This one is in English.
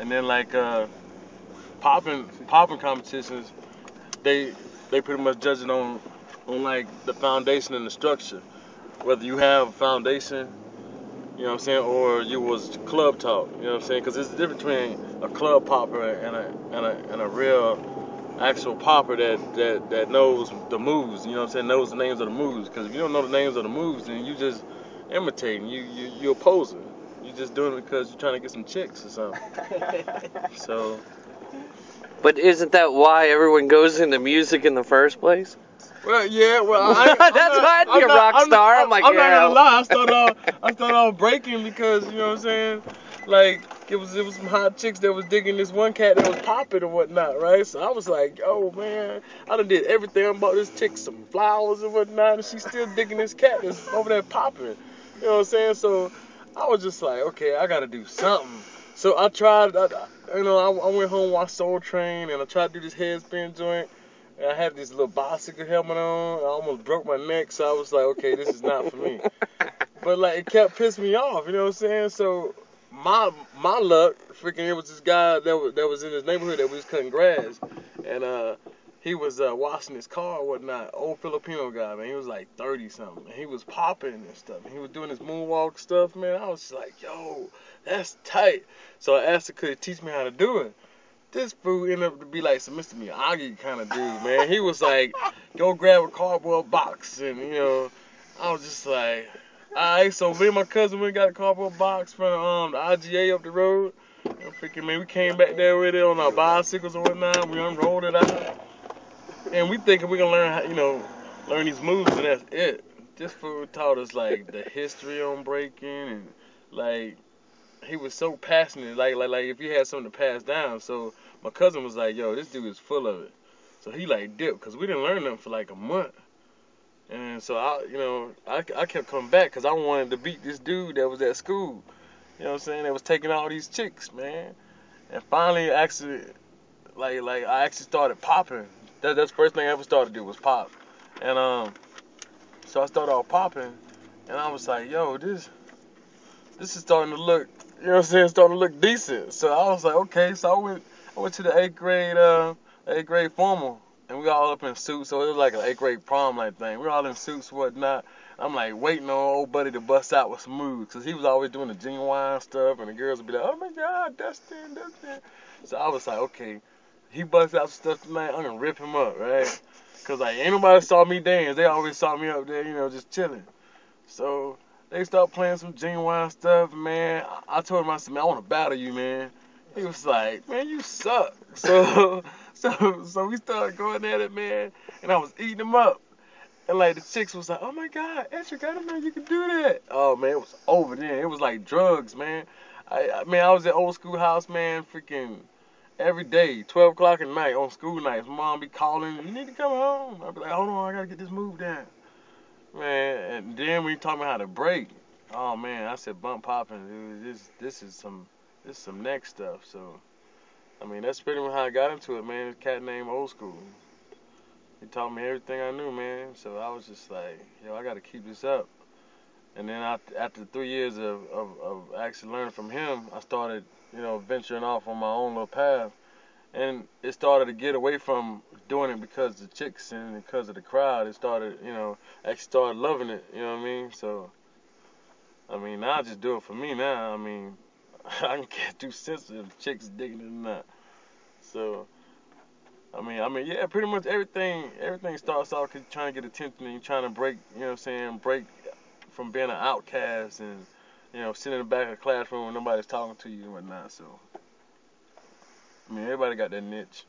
And then like popping competitions, they pretty much judge it on like the foundation and the structure. Whether you have a foundation, you know what I'm saying, or you was club talk, you know what I'm saying, because there's a difference between a club popper and a real actual popper that knows the moves, you know what I'm saying, knows the names of the moves. Because if you don't know the names of the moves, then you just imitating, you opposing, you just doing it because you're trying to get some chicks or something. So. But isn't that why everyone goes into music in the first place? Well, yeah, well, that's why I'd be a rock star. I'm like, I'm not yeah. gonna lie. I started off breaking because, you know what I'm saying, like it was some hot chicks that was digging this one cat that was popping and whatnot, right? So I was like, oh man, I done did everything. I bought this chick some flowers and whatnot, and she's still digging this cat that's over there popping. You know what I'm saying? So I was just like, okay, I gotta do something. So I tried. I went home, watched Soul Train, and I tried to do this headspin joint. And I had this little bicycle helmet on. I almost broke my neck, so I was like, okay, this is not for me. But like, it kept pissing me off, you know what I'm saying? So my luck, freaking, it was this guy that was in his neighborhood that was cutting grass, and he was washing his car or whatnot. Old Filipino guy, man. He was like 30 something, and he was popping and stuff. And he was doing his moonwalk stuff, man. I was just like, yo, that's tight. So I asked him, could he teach me how to do it? This fool ended up to be like some Mr. Miyagi kind of dude, man. He was like, go grab a cardboard box, and you know, I was just like, alright. So me and my cousin went and got a cardboard box from the IGA up the road. And freaking man, we came back there with it on our bicycles and whatnot. We unrolled it out, and we thinking we gonna learn how, learn these moves, and that's it. This fool taught us like the history on breaking, and like he was so passionate, like if you had something to pass down. So my cousin was like, yo, this dude is full of it. So he like dipped, because we didn't learn nothing for like a month. And so I kept coming back because I wanted to beat this dude that was at school. You know what I'm saying? That was taking all these chicks, man. And finally, actually, like I actually started popping. That's the first thing I ever started to do was pop. And so I started off popping, and I was like, yo, this is starting to look, you know what I'm saying, starting to look decent. So I was like, okay. So I went to the eighth grade formal, and we all up in suits. So it was like an eighth grade prom like thing. We were all in suits and whatnot. I'm like waiting on old buddy to bust out with some moves, because he was always doing the genuine stuff, and the girls would be like, oh my God, Dustin. So I was like, okay, he busts out some stuff tonight, I'm gonna rip him up, right? Because like ain't nobody saw me dance. They always saw me up there, just chilling. So they started playing some genuine stuff, man. I told him, I said, man, I want to battle you, man. He was like, man, you suck. So we started going at it, man, and I was eating him up. And like the chicks was like, oh my God, Edric, I didn't know you could do that. Oh man, it was over then. It was like drugs, man. I was at old school house, man, freaking every day, 12 o'clock at night on school nights. My mom be calling, you need to come home. I'd be like, hold on, I gotta get this move down. Man, and then when you talking about how to break, oh man, I said bump popping, dude, this is some next stuff. So I mean, that's pretty much how I got into it, man. This cat named Old School. He taught me everything I knew, man. So I was just like, yo, I gotta keep this up. And then after 3 years of actually learning from him, I started, venturing off on my own little path. And it started to get away from doing it because of the chicks and because of the crowd. It started, actually started loving it, you know what I mean? So, I mean, now I just do it for me now. I mean, I can get too sensitive if chicks digging it or not. So, I mean, yeah, pretty much everything starts off because you're trying to get attention and you're trying to break, you know what I'm saying, break from being an outcast and, sitting in the back of the classroom when nobody's talking to you and whatnot. So, I mean, everybody got their niche.